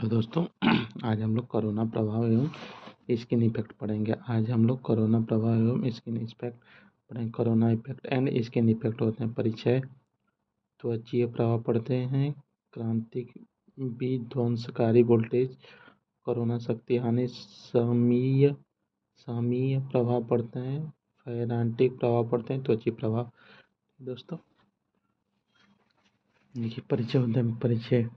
Hello दोस्तों। आज हम लोग कोरोना प्रभाव एवं स्किन इफेक्ट पढ़ेंगे। आज हम लोग कोरोना प्रभाव एवं स्किन इफेक्ट पढ़ेंगे। Corona effect and skin effect होते हैं। परिचय, त्वचीय प्रभाव पढ़ते हैं। क्रांतिक विध्वंसकारी वोल्टेज, कोरोना शक्ति हानि, सहमीय प्रभाव पढ़ते हैं। फैरांटिक प्रभाव पढ़ते हैं। त्वचीय प्रभाव। दोस्तों देखिए, परिचय होता है। परिचय,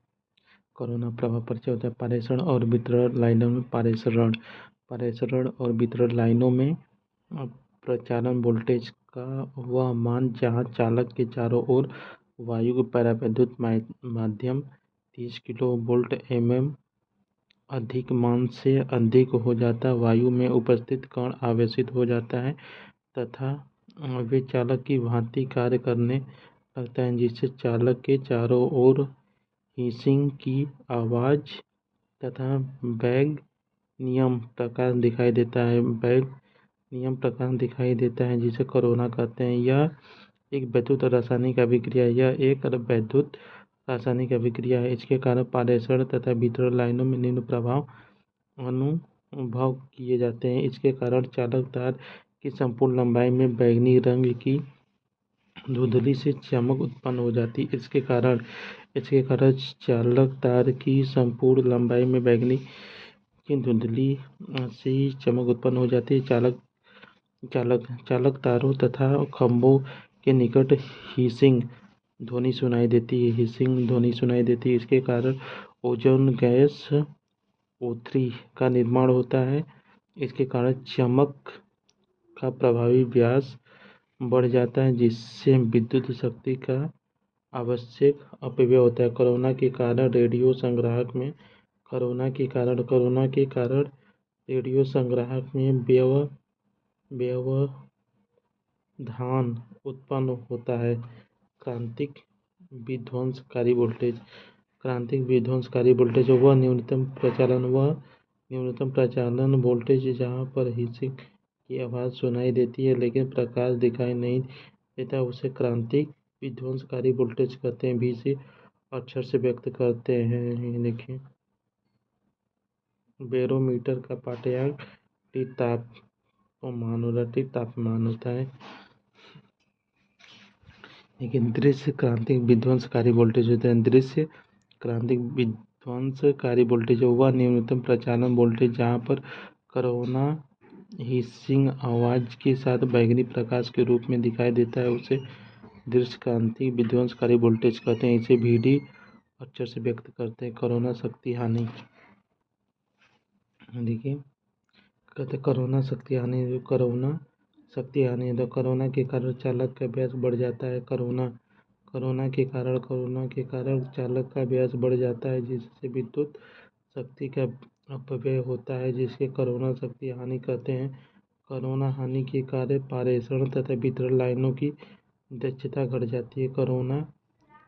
कोरोना प्रभाव परिचय होता है। पारेषण और वितरण लाइनों में पारेषण और वितरण लाइनों में प्रचालन वोल्टेज का वह मान जहां चालक के चारों ओर वायु के परावैद्युत माध्यम 30 किलोवोल्ट अधिक मान से अधिक हो जाता है। वायु में उपस्थित कण आवेशित हो जाता है तथा वे चालक की भांति कार्य करने लगता है, जिससे चालक के चारों ओर हिसिंग की आवाज़ तथा बैग नियम प्रकाश दिखाई देता है जिसे कोरोना कहते हैं। यह एक वैद्युत रासायनिक अभिक्रिया है। इसके कारण पारेषण तथा वितरण लाइनों में निम्न प्रभाव अनुभव किए जाते हैं। इसके कारण चालक तार की संपूर्ण लंबाई में बैंगनी रंग की धुंधली से चमक उत्पन्न हो जाती है। इसके कारण चालक तार की संपूर्ण लंबाई में बैंगनी की धुंधली से चमक उत्पन्न हो जाती है। चालक तारों तथा खंभों के निकट हिसिंग ध्वनि सुनाई देती है। इसके कारण ओजोन गैस O3 का निर्माण होता है। इसके कारण चमक का प्रभावी व्यास बढ़ जाता है, जिससे विद्युत शक्ति का आवश्यक अपव्यय होता है। कोरोना के कारण रेडियो संग्राहक में व्यवधान उत्पन्न होता है। क्रांतिक विध्वंसकारी वोल्टेज वह न्यूनतम प्रचालन वोल्टेज जहां पर हिसिंग की आवाज़ सुनाई देती है लेकिन प्रकाश दिखाई नहीं देता, उसे क्रांतिक विध्वंसकारी वोल्टेज कहते हैं। भी से अक्षर से व्यक्त करते हैं। देखिए, बैरोमीटर का पाठ्यांक तापमान होता है। लेकिन दृश्य क्रांतिक विध्वंसकारी वोल्टेज होता है। दृश्य क्रांतिक विध्वंसकारी वोल्टेज वह न्यूनतम प्रचालन वोल्टेज जहां पर कोरोना हिसिंग आवाज के साथ बैंगनी प्रकाश के रूप में दिखाई देता है, उसे दृश्य क्रांतिक विध्वंसकारी वोल्टेज कहते हैं। इसे VD अक्षर से व्यक्त करते हैं। कोरोना शक्ति हानि, देखिए, कहते कोरोना शक्ति हानि। कोरोना के कारण चालक का व्यास बढ़ जाता है। कोरोना के कारण चालक का व्यास बढ़ जाता है, जिससे विद्युत शक्ति का अपव्यय होता है, जिसके कोरोना शक्ति हानि कहते हैं। कोरोना हानि के कारण पारेषण तथा वितरण लाइनों की दक्षता घट जाती है। कोरोना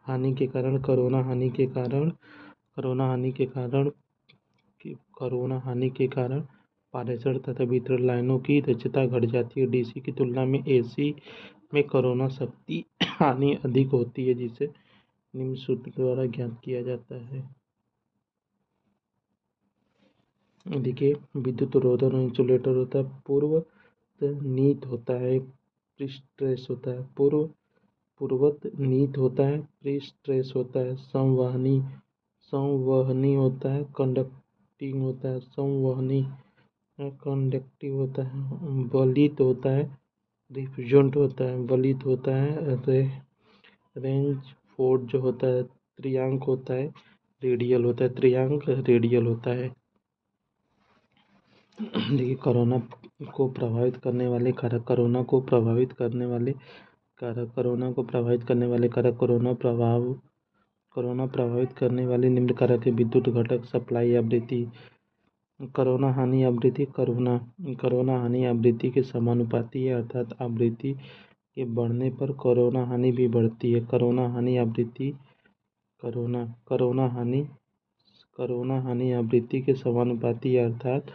हानि के कारण पारेषण तथा वितरण लाइनों की दक्षता घट जाती है। DC की तुलना में AC में कोरोना शक्ति हानि अधिक होती है, जिसे निम्न सूत्र द्वारा ज्ञात किया जाता है। देखिए, विद्युत रोधन और इंसुलेटर होता है। पूर्वनीत होता है, प्रीस्ट्रेस होता है। पूर्वनीत होता है, प्रीस्ट्रेस होता है। संवहनी होता है, कंडक्टिंग होता है। कंडक्टिव होता है। वलित होता है, डिफ्यूजेंट होता है। वलित होता है। रेंज फोर्ड जो होता है, त्रियांक होता है, रेडियल होता है। देखिए, कोरोना को प्रभावित करने वाले कारक। कोरोना को प्रभावित करने वाले कारक। कोरोना प्रभावित करने वाले निम्न कारक है। विद्युत घटक, सप्लाई, आवृत्ति। कोरोना हानि आवृत्ति के समानुपाती है, अर्थात आवृत्ति के बढ़ने पर कोरोना हानि भी बढ़ती है। कोरोना हानि आवृत्ति के समानुपाती है, अर्थात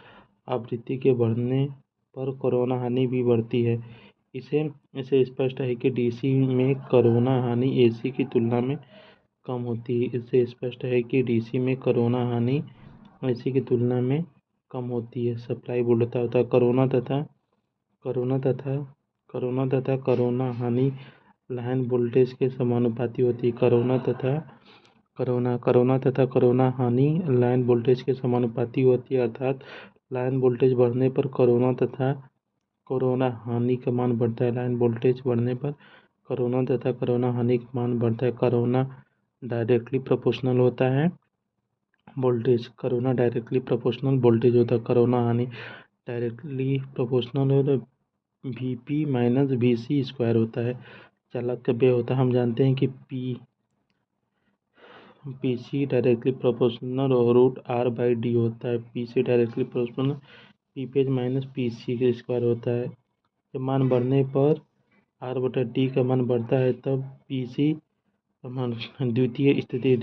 आवृत्ति के बढ़ने पर कोरोना हानि भी बढ़ती है। इसे स्पष्ट है कि DC में कोरोना हानि AC की तुलना में कम होती है। एसी की तुलना में कम होती है। सप्लाई वोल्टता होता है। कोरोना तथा कोरोना हानि लाइन वोल्टेज के समानुपाती होती है। कोरोना तथा कोरोना हानि लाइन वोल्टेज के समानुपाती होती है, अर्थात लाइन वोल्टेज बढ़ने पर कोरोना तथा कोरोना हानि का मान बढ़ता है। लाइन वोल्टेज बढ़ने पर कोरोना तथा कोरोना हानि का मान बढ़ता है। कोरोना डायरेक्टली प्रोपोर्शनल होता है voltage. Corona directly proportional voltage होता है। कोरोना हानि डायरेक्टली प्रोपोर्शनल हो तो Vp माइनस Vc स्क्वायर होता है। चालक का व्यय होता है। हम जानते हैं कि Pc directly proportional root R/d होता है। Pc directly proportional Ph minus Pc का स्क्वायर होता है। जब मान बढ़ने पर R/d का मान बढ़ता है तब Pc का मान द्वितीय स्थिति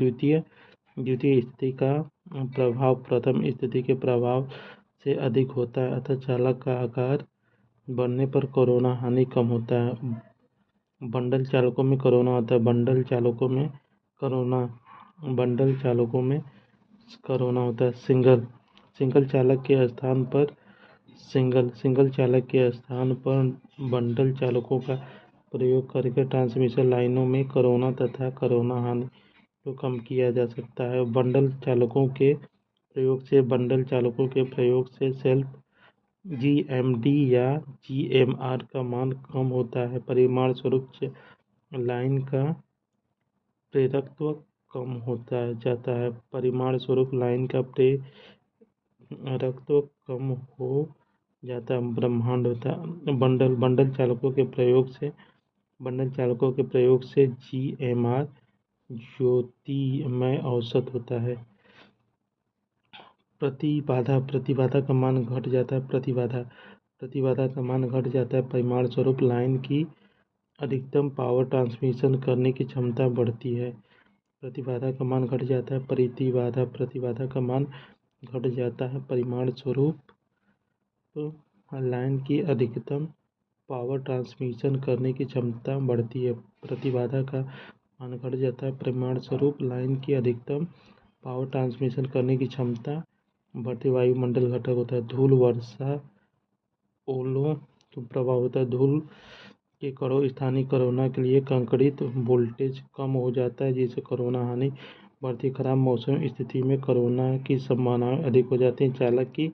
का प्रभाव प्रथम स्थिति के प्रभाव से अधिक होता है, अतः चालक का आकार बढ़ने पर कोरोना हानि कम होता है। बंडल चालकों में कोरोना होता है। बंडल चालकों में कोरोना होता है। सिंगल चालक के स्थान पर बंडल चालकों का प्रयोग करके ट्रांसमिशन लाइनों में कोरोना तथा कोरोना हानि को कम किया जा सकता है। बंडल चालकों के प्रयोग से सेल्फ GMD या GMR का मान कम होता है। परिमाण स्वरूप लाइन का प्रेरकत्व कम होता जाता है। परिमाण स्वरूप लाइन का प्रेरकत्व कम हो जाता है। ब्रह्मांड होता है। बंडल चालकों के प्रयोग से GMR ज्योतिर्मय औसत होता है। प्रतिबाधा का मान घट जाता है। प्रतिबाधा का मान घट जाता है। परिमाण स्वरूप लाइन की अधिकतम पावर ट्रांसमिशन करने की क्षमता बढ़ती है। प्रतिबाधा का मान घट जाता है। प्रतिबाधा का मान घट जाता है। परिमाण स्वरूप लाइन की अधिकतम पावर ट्रांसमिशन करने की क्षमता बढ़ती है। प्रतिबाधा का मान घट जाता है। परिमाण स्वरूप लाइन की अधिकतम पावर ट्रांसमिशन करने की क्षमता बढ़ती। वायुमंडल घटक होता है। धूल, वर्षा, ओलों का प्रभाव होता है। धूल के कणों स्थानीय कोरोना के लिए कंकड़ित वोल्टेज कम हो जाता है, जिससे कोरोना हानि बढ़ती। खराब मौसम स्थिति में कोरोना की संभावनाएं अधिक हो जाती हैं। चालक की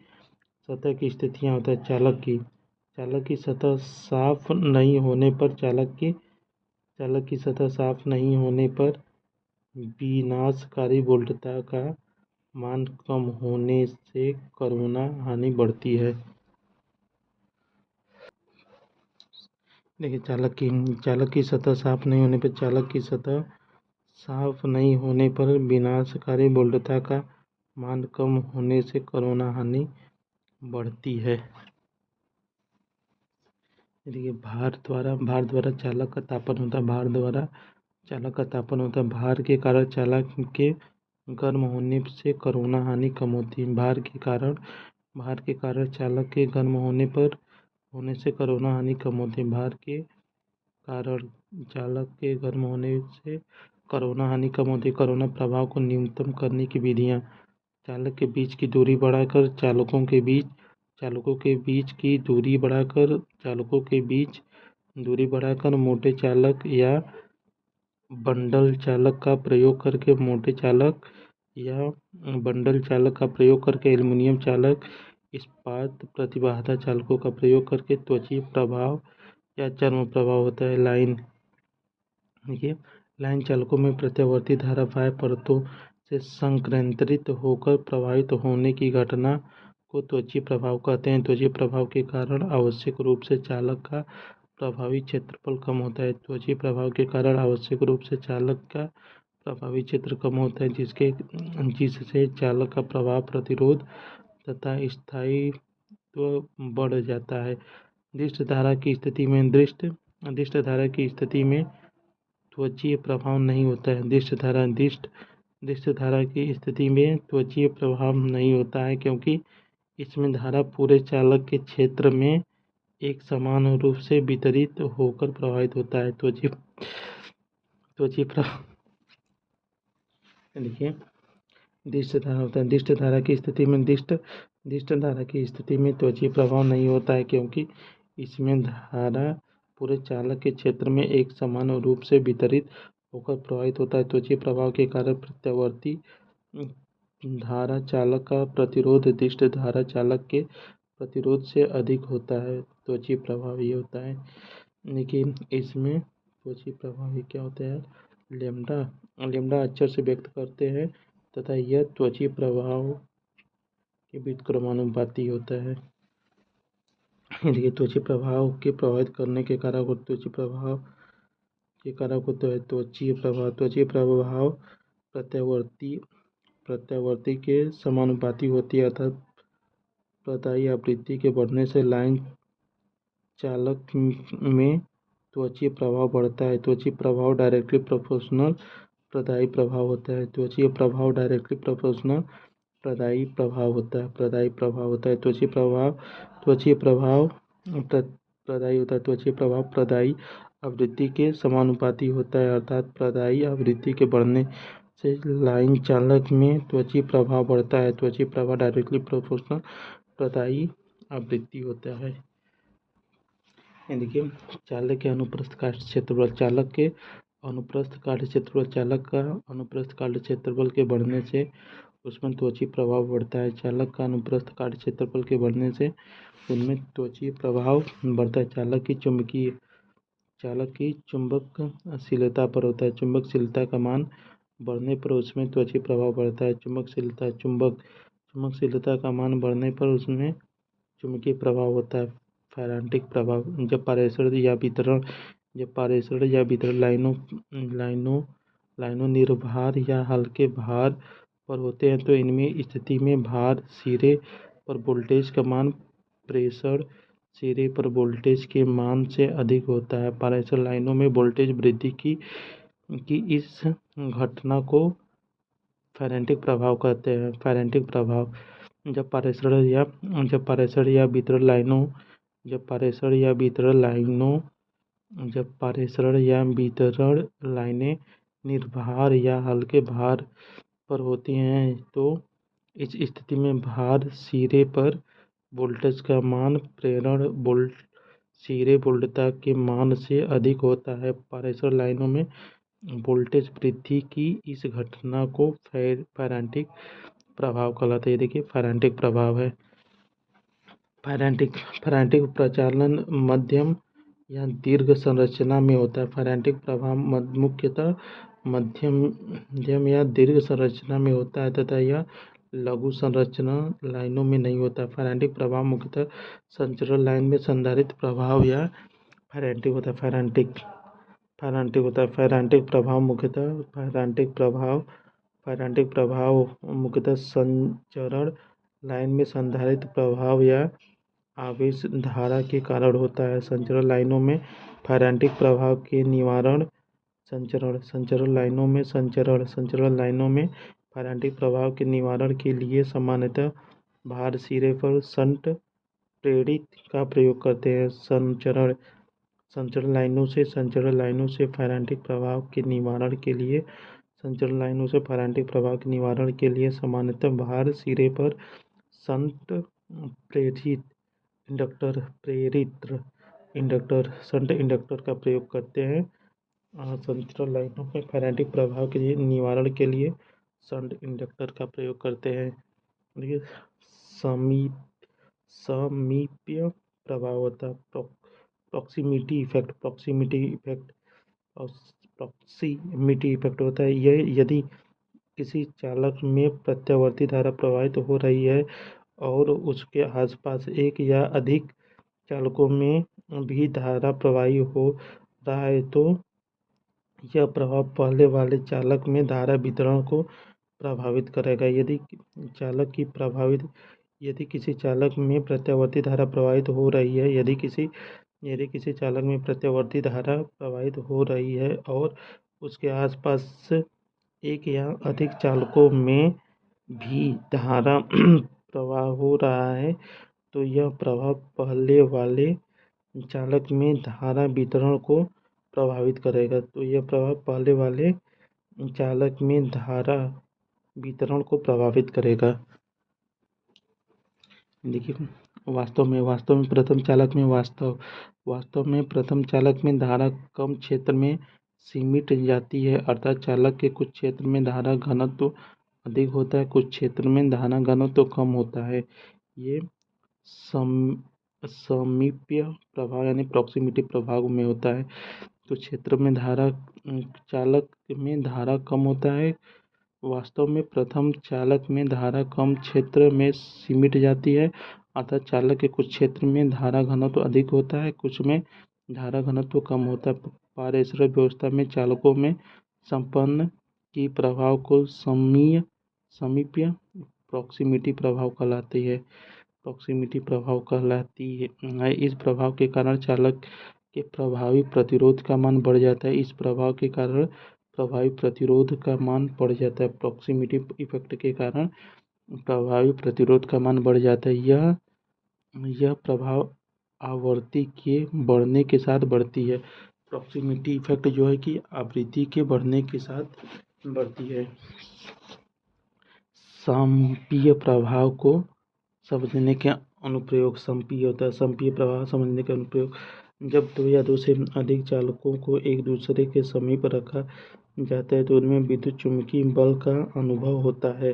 सतह की स्थितियाँ होता है। चालक की सतह साफ नहीं होने पर विनाशकारी वोल्टता का मान कम होने से कोरोना हानि बढ़ती है। देखिए, चालक की सतह साफ नहीं होने पर विनाशकारी वोल्टता का मान कम होने से कोरोना हानि बढ़ती है। देखिए, भार द्वारा चालक का तापन होता है। भार के कारण चालक के गर्म होने से कोरोना हानि कम होती है। भार के कारण चालक के गर्म होने से कोरोना हानि कम होती है। भार के कारण चालक के गर्म होने से कोरोना हानि कम होती है। कोरोना प्रभाव को न्यूनतम करने की विधियाँ: चालक के बीच की दूरी बढ़ाकर, चालकों के बीच की दूरी बढ़ाकर, मोटे चालक या बंडल चालक का प्रयोग करके, एल्यूमीनियम चालक, इस्पात प्रतिबाधा चालकों का प्रयोग करके त्वचीय प्रभाव या चर्म प्रभाव होता है। लाइन चालकों में प्रत्यावर्ती धारा बाह्य परतों से संकेंद्रित होकर प्रवाहित होने की घटना को त्वचीय प्रभाव कहते हैं। त्वचीय प्रभाव के कारण आवश्यक रूप से चालक का प्रभावी क्षेत्रफल कम होता है। त्वचीय प्रभाव के कारण आवश्यक रूप से चालक का प्रभावी क्षेत्र कम होता है, जिससे चालक का प्रभाव प्रतिरोध तथा स्थायित्व बढ़ जाता है। दृष्ट धारा की स्थिति में त्वचीय प्रभाव नहीं होता है। दृष्ट धारा की स्थिति में त्वचीय प्रभाव नहीं होता है, क्योंकि इसमें धारा पूरे चालक के क्षेत्र में एक समान रूप से वितरित होकर प्रवाहित होता है। त्वचीय प्रभाव देखिए, दिष्ट धारा होता है। दिष्ट धारा की स्थिति में दिष्ट धारा की स्थिति में त्वचीय प्रभाव नहीं होता है, क्योंकि इसमें धारा पूरे चालक के क्षेत्र में एक समान रूप से वितरित होकर प्रवाहित होता है। त्वचीय प्रभाव के कारण प्रत्यावर्ती धारा चालक का प्रतिरोध दिष्ट धारा चालक के प्रतिरोध से अधिक होता है। त्वचीय प्रभाव ये होता है, लेकिन इसमें त्वचीय प्रभाव क्या होता है, लेमडा अक्षर से व्यक्त करते हैं तथा यह त्वचीय प्रभाव के व्युत्क्रमानुपाती होता है। देखिए, त्वचीय प्रभाव के प्रभावित करने के कारक और त्वचीय प्रभाव के कारक होता है। त्वचीय प्रभाव प्रत्यावर्ती के समानुपाती होती है, अर्थात प्रदायी आवृत्ति के बढ़ने से लाइन चालक में त्वचीय प्रभाव बढ़ता है। त्वचीय प्रभाव डायरेक्टली प्रोपोर्शनल प्रदायी प्रभाव होता है। त्वचीय प्रभाव डायरेक्टली प्रोपोर्शनल प्रदायी प्रभाव होता है। त्वचीय प्रभाव प्रदायी होता है। त्वचीय प्रभाव प्रदायी आवृत्ति के समानुपाती होता है, अर्थात प्रदायी आवृत्ति के बढ़ने से लाइन चालक में त्वचीय प्रभाव बढ़ता है। त्वचीय प्रभाव डायरेक्टली प्रोपोर्शनल प्रदायी आवृत्ति होता है। देखिए, चालक के अनुप्रस्थ काट क्षेत्रफल चालक का अनुप्रस्थ काट क्षेत्रफल के बढ़ने से उसमें त्वचीय प्रभाव बढ़ता है। चालक का अनुप्रस्थ काट क्षेत्रफल के बढ़ने से उनमें त्वचीय प्रभाव बढ़ता है। चालक की चुंबकशीलता पर होता है। चुंबकशीलता का मान बढ़ने पर उसमें त्वचीय प्रभाव बढ़ता है। चुंबकशीलता का मान बढ़ने पर उसमें चुंबकीय प्रभाव होता है। फैरांटिक प्रभाव, जब पारेषण या वितरण लाइनों निर्भार या हल्के भार पर होते हैं तो इनमें स्थिति में भार सिरे पर वोल्टेज का मान प्रेषण सिरे पर वोल्टेज के मान से अधिक होता है। पारेषण लाइनों में वोल्टेज वृद्धि की इस घटना को फैरांटिक प्रभाव कहते हैं। फैरांटिक प्रभाव, जब पारेषण या वितरण लाइनें निर्भार या हल्के भार पर होती हैं तो इस स्थिति में भार सिरे पर वोल्टेज का मान प्रेरण सिरे वोल्टता के मान से अधिक होता है। पारेषण लाइनों में वोल्टेज वृद्धि की इस घटना को फैरांटिक प्रभाव कहलाता है। देखिए, फैरांटिक प्रभाव है। फैरांटिक प्रचालन मध्यम या दीर्घ संरचना में होता है। फैरांटिक प्रभाव मुख्यतः मध्यम या दीर्घ संरचना में होता है तथा यह लघु संरचना लाइनों में नहीं होता। फैरांटिक प्रभाव मुख्यतः संचरण लाइन में संधारित्र प्रभाव या फैरांटिक होता है। फैरांटिक प्रभाव मुख्यतः संचरण लाइन में संधारित्र प्रभाव या आवेश धारा के कारण होता है। संचरण लाइनों में फैरांटिक प्रभाव के निवारण संचरण लाइनों में फैरांटिक प्रभाव के निवारण के लिए सामान्यतः भार सिरे पर शंट प्रेरित का प्रयोग करते हैं। संचरण लाइनों से फैरांटिक प्रभाव के निवारण के लिए सामान्यतः भार सिरे पर शंट प्रेरित शंट इंडक्टर का प्रयोग करते हैं। संचरण लाइनों में फैरांटिक प्रभाव के निवारण के लिए शंट इंडक्टर का प्रयोग करते हैं। देखिए, समीप्य प्रभाव होता है। प्रॉक्सिमिटी इफेक्ट होता है। यह यदि किसी चालक में प्रत्यावर्ती धारा प्रवाहित हो रही है और उसके आसपास एक या अधिक चालकों में भी धारा प्रवाहित हो रहा है तो यह प्रभाव पहले वाले चालक में धारा वितरण को प्रभावित करेगा। यदि किसी चालक में प्रत्यावर्ती धारा प्रवाहित हो रही है और उसके आसपास एक या अधिक चालकों में भी धारा प्रवाह हो रहा है तो यह प्रभाव पहले वाले चालक में धारा वितरण को प्रभावित करेगा। वितरण को प्रभावित करेगा। देखिए, वास्तव में प्रथम चालक में धारा कम क्षेत्र में सीमित जाती है, अर्थात चालक के कुछ क्षेत्र में धारा घनत्व अधिक होता है, कुछ क्षेत्र में धारा घनत्व कम होता है। ये समीप्य प्रभाव यानी प्रॉक्सिमिटी प्रभाव में होता है। कुछ क्षेत्र में चालक में धारा कम होता है। वास्तव में प्रथम चालक में धारा कम क्षेत्र में सिमट जाती है, अर्थात चालक के कुछ क्षेत्र में धारा घनत्व अधिक होता है, कुछ में धारा घनत्व कम होता है। पारेषण व्यवस्था में चालकों में संपन्न की प्रभाव को समीप्य प्रॉक्सिमिटी प्रभाव कहलाती है। इस प्रभाव के कारण चालक के प्रभावी प्रतिरोध का मान बढ़ जाता है। प्रभावी प्रतिरोध का मान बढ़ जाता है। प्रॉक्सिमिटी इफेक्ट के कारण प्रभावी प्रतिरोध का मान बढ़ जाता है। यह प्रभाव आवृत्ति के बढ़ने के साथ बढ़ती है। प्रॉक्सिमिटी इफेक्ट जो है कि आवृत्ति के बढ़ने के साथ बढ़ती है। संपीय प्रभाव को समझने के अनुप्रयोग संपीय प्रभाव समझने के अनुप्रयोग। जब दो या दो से अधिक चालकों को एक दूसरे के समीप रखा जाता है तो उनमें विद्युत चुम्बकीय बल का अनुभव होता है।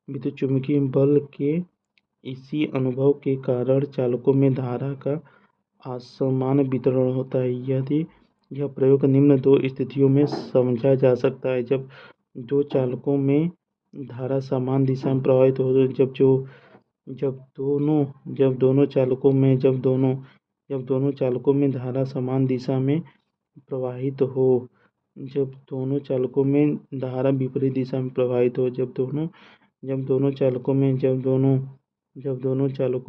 विद्युत चुम्बकीय बल के इसी अनुभव के कारण चालकों में धारा का असमान वितरण होता है। यदि यह प्रयोग निम्न दो स्थितियों में समझा जा सकता है। जब दो चालकों में धारा समान दिशा में प्रवाहित हो, जब दोनों चालकों में धारा समान दिशा में प्रवाहित हो, जब दोनों चालकों में धारा विपरीत दिशा में प्रवाहित हो, जब दोनों चालकों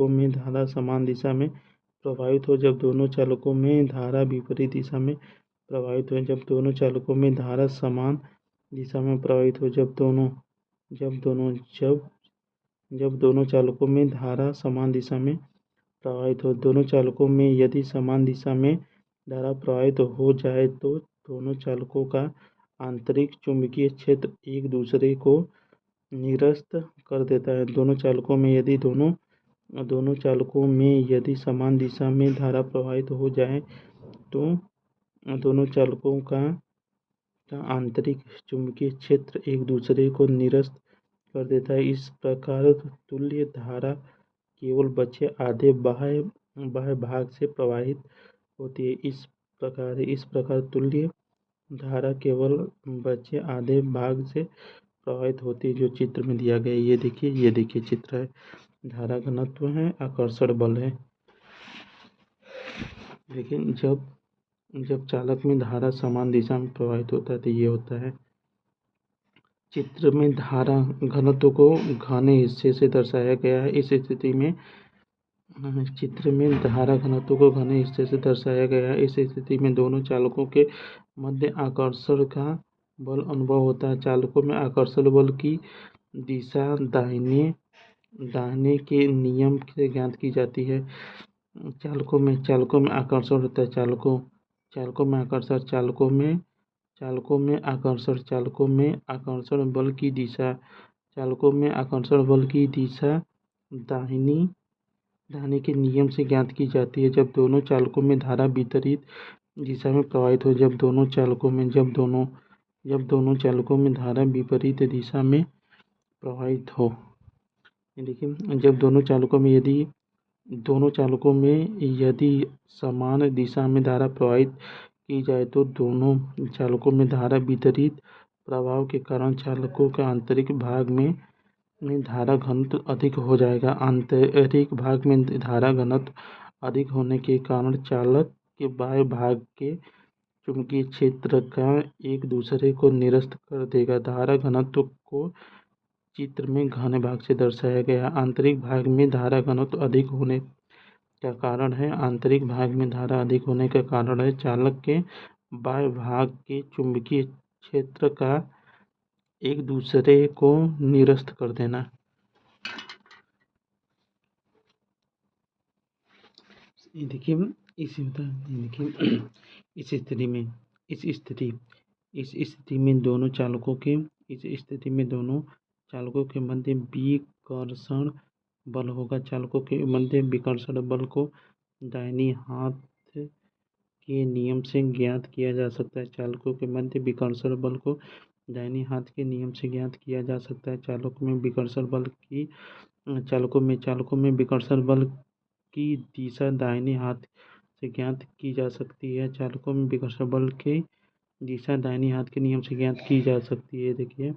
में धारा समान दिशा में प्रवाहित हो, जब दोनों चालकों में धारा विपरीत दिशा में प्रवाहित हो, जब दोनों चालकों में धारा समान दिशा में प्रवाहित हो, जब दोनों चालकों में धारा समान दिशा में प्रवाहित हो। दोनों चालकों में यदि समान दिशा में धारा प्रवाहित हो जाए तो दोनों चालकों का आंतरिक चुंबकीय क्षेत्र एक दूसरे को निरस्त कर देता है। दोनों चालकों में यदि समान दिशा में धारा प्रवाहित हो जाए तो दोनों चालकों का आंतरिक चुंबकीय क्षेत्र एक दूसरे को निरस्त कर देता है। इस प्रकार तुल्य धारा केवल बचे आधे बाह्य भाग से प्रवाहित होती है। इस प्रकार तुल्य धारा केवल बचे आधे भाग से प्रवाहित होती है, जो चित्र में दिया गया है। ये देखिए चित्र है, धारा घनत्व है, आकर्षण बल है। लेकिन जब चालक में धारा समान दिशा में प्रवाहित होता है तो ये होता है। चित्र में धारा घनत्व को घने हिस्से से दर्शाया गया है। इस स्थिति में दोनों चालकों के मध्य आकर्षण का बल अनुभव होता है। चालकों में आकर्षण बल की दिशा दाहिने के नियम से ज्ञात की जाती है। चालकों में आकर्षण होता है। चालकों में आकर्षण बल की दिशा दाहिने के नियम से ज्ञात की जाती है। जब दोनों चालकों में धारा विपरीत दिशा में प्रवाहित हो, जब दोनों चालकों में धारा विपरीत दिशा में प्रवाहित हो। देखिए, जब दोनों चालकों में यदि समान दिशा में धारा प्रवाहित की जाए तो दोनों चालकों में धारा विपरीत प्रभाव के कारण चालकों के आंतरिक भाग में धारा घनत्व अधिक हो जाएगा। आंतरिक भाग में धारा घनत्व अधिक होने के कारण चालक के बाह्य भाग के चुंबकीय क्षेत्र का एक दूसरे को निरस्त कर देगा। धारा घनत्व को चित्र में घने भाग से दर्शाया गया। आंतरिक भाग में धारा घनत्व अधिक होने का कारण है चालक के बाह्य भाग के चुंबकीय क्षेत्र का एक दूसरे को निरस्त कर देना। देखिए, इस स्थिति में दोनों चालकों के मध्य विकर्षण बल होगा। चालकों के मध्य विकर्षण बल को दाहिनी हाथ के नियम से ज्ञात किया जा सकता है। चालकों के मध्य विकर्षण बल को दाहिनी हाथ के नियम से ज्ञात किया जा सकता है। चालकों में विकर्षण बल की दिशा दाहिने हाथ से ज्ञात की जा सकती है। चालकों में विकर्षण बल की दिशा दाहिने हाथ के नियम से ज्ञात की जा सकती है। देखिए,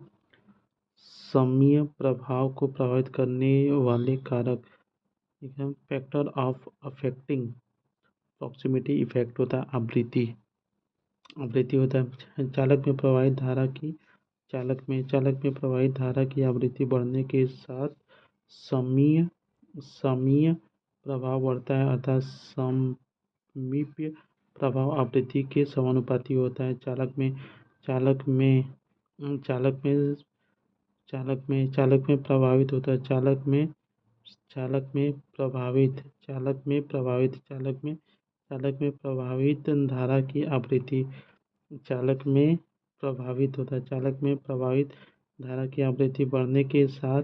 सममीय प्रभाव को प्रभावित करने वाले कारक, factor of affecting proximity effect होता है आवृत्ति होता है। चालक में प्रवाहित धारा की आवृत्ति बढ़ने के साथ सममीय प्रभाव बढ़ता है, अर्थात सममीप्य प्रभाव आवृत्ति के समानुपाती होता है। चालक में प्रभावित होता है। चालक में प्रभावित धारा की आवृत्ति बढ़ने के साथ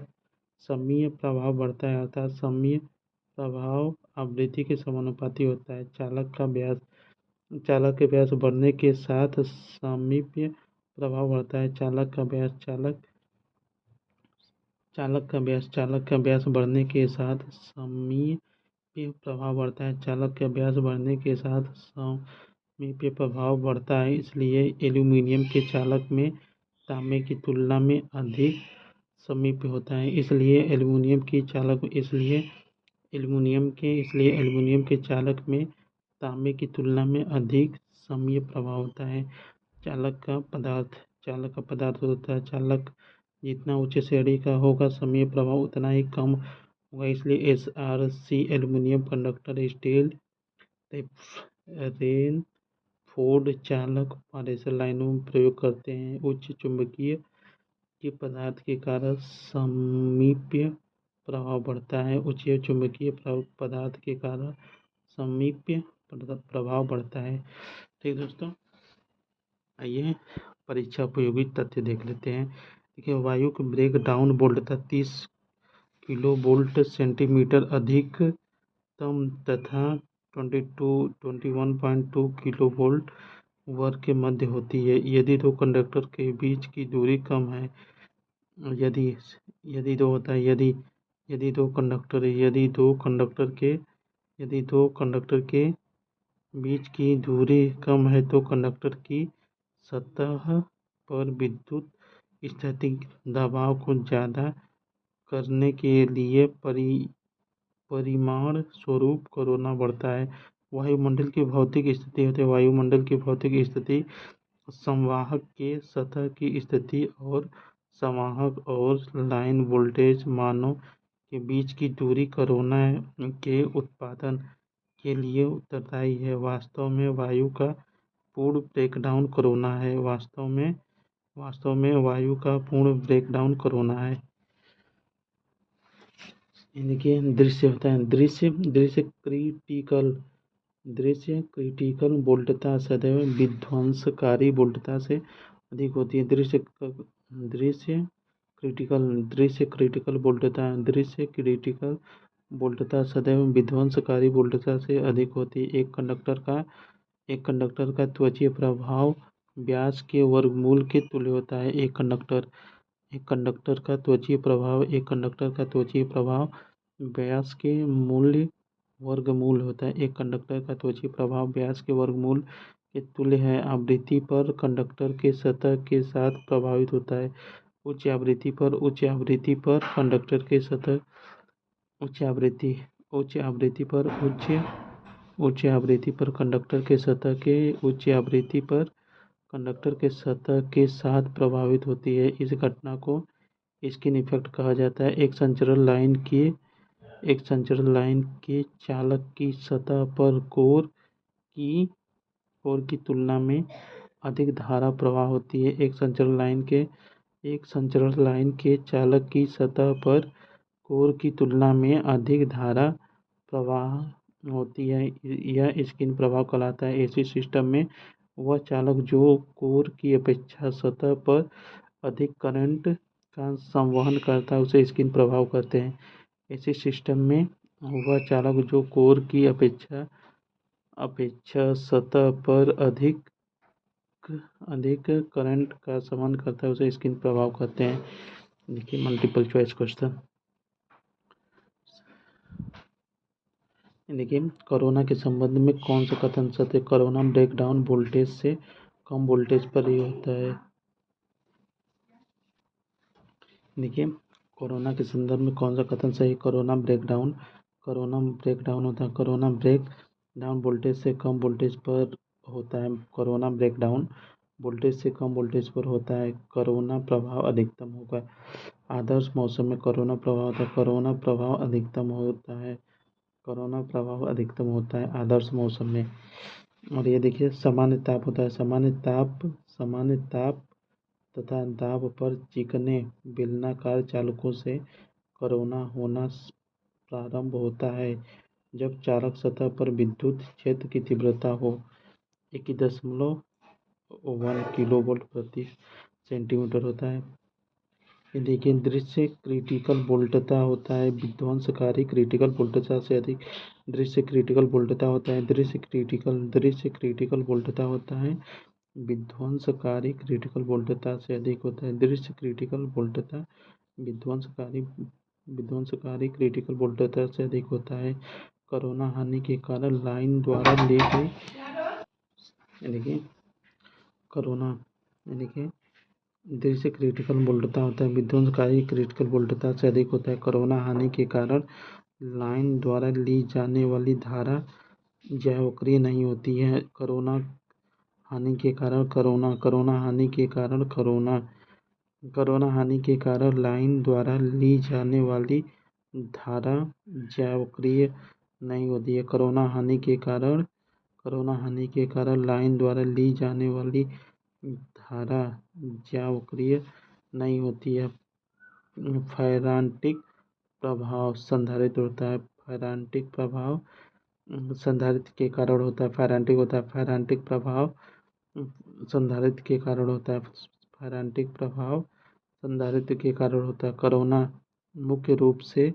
सममीय प्रभाव बढ़ता है, अर्थात सममीय प्रभाव आवृत्ति के समानुपाती होता है। चालक के व्यास बढ़ने के साथ सममीप्य प्रभाव बढ़ता है। चालक का व्यास बढ़ने के साथ सममीप्य प्रभाव बढ़ता है। चालक का व्यास बढ़ने के साथ सममीप्य प्रभाव बढ़ता है। इसलिए एल्यूमीनियम के चालक में तांबे की तुलना में अधिक समीप्य होता है। इसलिए एल्यूमीनियम के चालक में तांबे की तुलना में अधिक सममीय प्रभाव होता है। चालक का पदार्थ होता है। चालक जितना उच्च श्रेणी का होगा, सममीय प्रभाव उतना ही कम होगा। इसलिए SRC एल्यूमीनियम कंडक्टर स्टील रेनफोर्ड चालक पारेषण लाइनों में प्रयोग करते हैं। उच्च चुंबकीय के पदार्थ के कारण सममीप्य प्रभाव बढ़ता है। उच्च चुंबकीय पदार्थ के कारण सममीप्य प्रभाव बढ़ता है। ठीक दोस्तों, आइए परीक्षा उपयोगी तथ्य देख लेते हैं। देखिए, वायु की ब्रेक डाउन वोल्टता 30 किलो वोल्ट सेंटीमीटर अधिकतम तथा 21.2 किलो वोल्ट वर्ग के मध्य होती है। यदि दो कंडक्टर के बीच की दूरी कम है, यदि दो कंडक्टर के बीच की दूरी कम है तो कंडक्टर की सतह पर विद्युत स्थैतिक दबाव को ज्यादा करने के लिए परिमाण स्वरूप कोरोना बढ़ता है। वायुमंडल की भौतिक स्थिति संवाहक के सतह की स्थिति और संवाहक और लाइन वोल्टेज मानों के बीच की दूरी कोरोना के उत्पादन के लिए उत्तरदायी है। वास्तव में वायु का पूर्ण ब्रेकडाउन कोरोना है। देखिए, दृश्य होता है। दृश्य क्रिटिकल वोल्टता सदैव विध्वंसकारी वोल्टता से अधिक होती है। दृश्य क्रिटिकल वोल्टता सदैव विध्वंसकारी वोल्टता से अधिक होती है। एक कंडक्टर का त्वचीय प्रभाव व्यास के वर्गमूल के तुल्य होता है। एक कंडक्टर का त्वचीय प्रभाव व्यास के वर्गमूल होता है। एक कंडक्टर का त्वचीय प्रभाव व्यास के वर्गमूल के तुल्य है। आवृत्ति पर कंडक्टर के सतह के साथ प्रभावित होता है। उच्च आवृत्ति पर कंडक्टर के सतह के साथ प्रभावित होती है। इस घटना को स्किन इफेक्ट कहा जाता है। एक संचरण लाइन के चालक की सतह पर कोर की तुलना में अधिक धारा प्रवाह होती है। एक संचरण लाइन के चालक की सतह पर कोर की तुलना में अधिक धारा प्रवाह होती है। यह स्किन प्रभाव कहलाता है। ऐसे सिस्टम में वह चालक जो कोर की अपेक्षा सतह पर अधिक करंट का संवहन करता है उसे स्किन प्रभाव कहते हैं। ऐसे सिस्टम में वह चालक जो कोर की अपेक्षा सतह पर अधिक करंट का संवहन करता है उसे स्किन प्रभाव कहते हैं। देखिए मल्टीपल चॉइस क्वेश्चन। देखिए कोरोना के संबंध में कौन सा कथन सत्य है? कोरोना ब्रेकडाउन वोल्टेज से कम वोल्टेज पर ही होता है। देखिए कोरोना के संदर्भ में कौन सा कथन सही? कोरोना ब्रेकडाउन होता है। कोरोना ब्रेकडाउन वोल्टेज से कम वोल्टेज पर होता है। कोरोना ब्रेकडाउन वोल्टेज से कम वोल्टेज पर होता है। कोरोना प्रभाव अधिकतम होगा। आदर्श मौसम में कोरोना प्रभाव होता है। कोरोना प्रभाव अधिकतम होता है। कोरोना प्रभाव अधिकतम होता है आदर्श मौसम में। और ये देखिए सामान्य ताप होता है। सामान्य ताप तथा दाब पर चिकने बेलनाकार चालकों से कोरोना होना प्रारंभ होता है जब चालक सतह पर विद्युत क्षेत्र की तीव्रता हो 1.1 किलोवोल्ट प्रति सेंटीमीटर होता है। देखिए दृश्य क्रिटिकल वोल्टता होता है विध्वंसकारी क्रिटिकल वोल्टता से अधिक। दृश्य क्रिटिकल वोल्टता होता है दृश्य क्रिटिकल वोल्टता होता है विध्वंसकारी क्रिटिकल वोल्टता से अधिक होता है। दृश्य क्रिटिकल वोल्टता विध्वंसकारी क्रिटिकल वोल्टता से अधिक होता है। कोरोना हानि के कारण लाइन द्वारा ली गई देखिए दृश्य क्रिटिकल वोल्टता होता है विध्वंसकारी क्रिटिकल वोल्टता से अधिक होता है। कोरोना हानि के कारण लाइन द्वारा ली जाने वाली धारा जैवक्रिय नहीं होती है। कोरोना हानि के कारण लाइन द्वारा ली जाने वाली धारा जैवक्रिय नहीं होती है। कोरोना हानि के कारण लाइन द्वारा ली जाने वाली धारा जैवक्रिय नहीं होती है। फैरांटिक प्रभाव संधारित्र होता है। फैरांटिक प्रभाव संधारित्र के कारण होता है। फैरांटिक प्रभाव संधारित्र के कारण होता है। फैरांटिक प्रभाव संधारित्र के कारण होता है। कोरोना मुख्य रूप से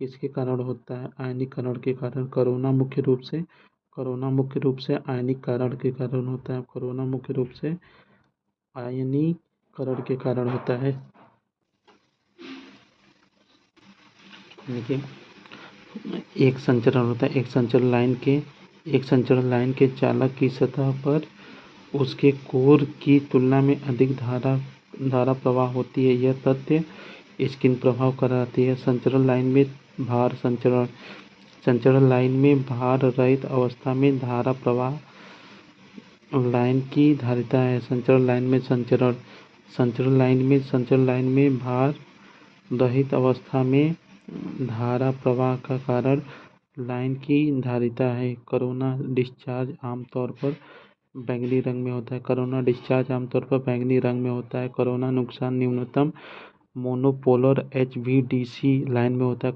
किसके कारण होता है? आयनीकरण के कारण। कोरोना मुख्य रूप से आयनीकरण के कारण होता है। कोरोना मुख्य रूप से आयनीकरण के कारण होता है। देखिए एक संचरण होता है। एक संचरण लाइन के चालक की सतह पर उसके कोर की तुलना में अधिक धारा प्रवाह होती है। यह तथ्य स्किन प्रभाव कराती है। संचरण लाइन में भार रहित अवस्था में धारा प्रवाह लाइन की धारिता है। संचरण लाइन में भार रहित अवस्था में धारा प्रवाह का कारण लाइन की धारिता है। कोरोना डिस्चार्ज आमतौर पर बैंगनी रंग में होता है। कोरोना नुकसान न्यूनतम मोनोपोलर HVDC लाइन में होता है।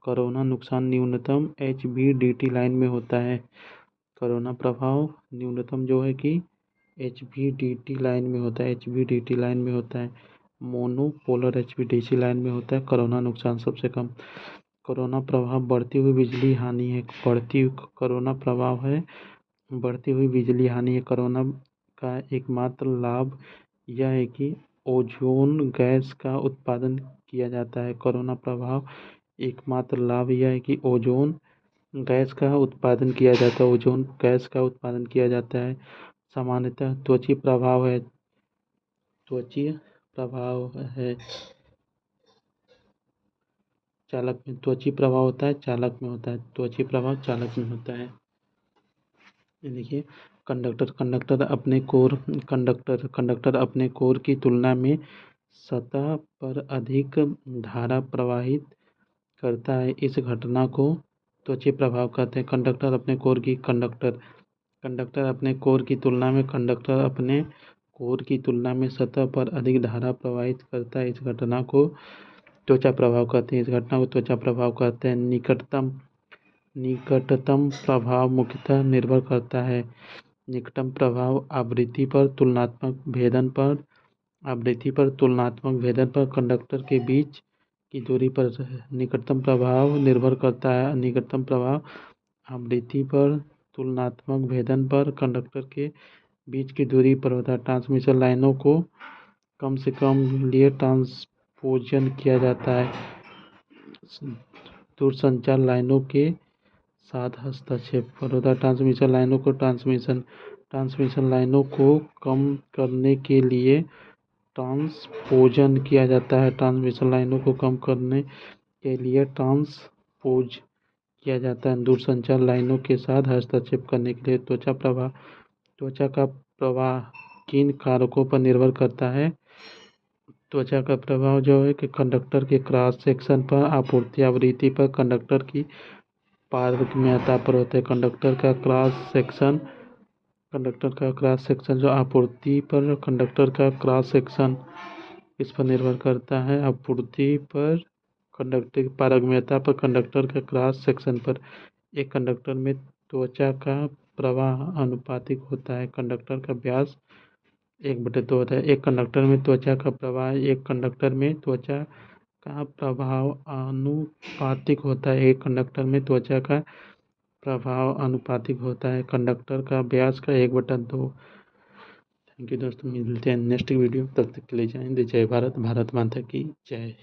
कोरोना नुकसान न्यूनतम HVDT लाइन में होता है। कोरोना प्रभाव न्यूनतम जो है कि HVDT लाइन में होता है। मोनोपोलर HVDC लाइन में होता है। कोरोना नुकसान सबसे कम। कोरोना प्रभाव बढ़ती हुई बिजली हानि है। कोरोना का एकमात्र लाभ यह है कि ओजोन गैस का उत्पादन किया जाता है। कोरोना प्रभाव एकमात्र लाभ यह है कि ओजोन गैस का उत्पादन किया जाता है। सामान्यतः त्वचीय प्रभाव है चालक में। त्वचीय प्रभाव होता है चालक में होता है। देखिए कंडक्टर अपने कोर की तुलना में सतह पर अधिक धारा प्रवाहित करता है। इस घटना को त्वचीय प्रभाव कहते हैं। कंडक्टर अपने कोर की तुलना में सतह पर अधिक धारा प्रवाहित करता है। इस घटना को त्वचा प्रभाव कहते हैं। निकटतम प्रभाव मुख्यतः निर्भर करता है निकटतम प्रभाव आवृत्ति पर, तुलनात्मक भेदन पर, आवृत्ति पर तुलनात्मक भेदन पर कंडक्टर के बीच की दूरी पर निकटतम प्रभाव निर्भर करता है। निकटतम प्रभाव आवृत्ति पर तुलनात्मक भेदन पर कंडक्टर के बीच की दूरी पर होता है। ट्रांसमिशन लाइनों को कम से कम लिए ट्रांसपोजन किया जाता है। दूरसंचार लाइनों के साथ हस्तक्षेप पर होता है। ट्रांसमिशन लाइनों को कम करने के लिए ट्रांसपोजन किया जाता है। ट्रांसमिशन लाइनों को कम करने के लिए ट्रांसपोज किया जाता है। दूरसंचार लाइनों के साथ हस्तक्षेप करने के लिए त्वचा का प्रवाह किन कारकों पर निर्भर करता है। त्वचा का प्रभाव जो है कि कंडक्टर के क्रॉस सेक्शन पर, आपूर्ति आवृत्ति पर, कंडक्टर की पारगम्यता पर होता है। कंडक्टर का क्रॉस सेक्शन जो आपूर्ति पर, कंडक्टर का क्रॉस सेक्शन इस पर निर्भर करता है। आपूर्ति पर, कंडक्टर की पारगम्यता पर, कंडक्टर का क्रॉस सेक्शन पर। एक कंडक्टर में त्वचा का प्रवाह अनुपातिक होता है। कंडक्टर का व्यास 1/2 होता है। एक कंडक्टर में त्वचा का प्रवाह एक कंडक्टर में त्वचा का प्रभाव अनुपातिक होता है। एक कंडक्टर में त्वचा का प्रभाव अनुपातिक होता है कंडक्टर का व्यास का 1/2। थैंक यू दोस्तों, मिलते हैं नेक्स्ट वीडियो। तब तक के लिए जय हिंद, जय भारत, भारत माता की जय।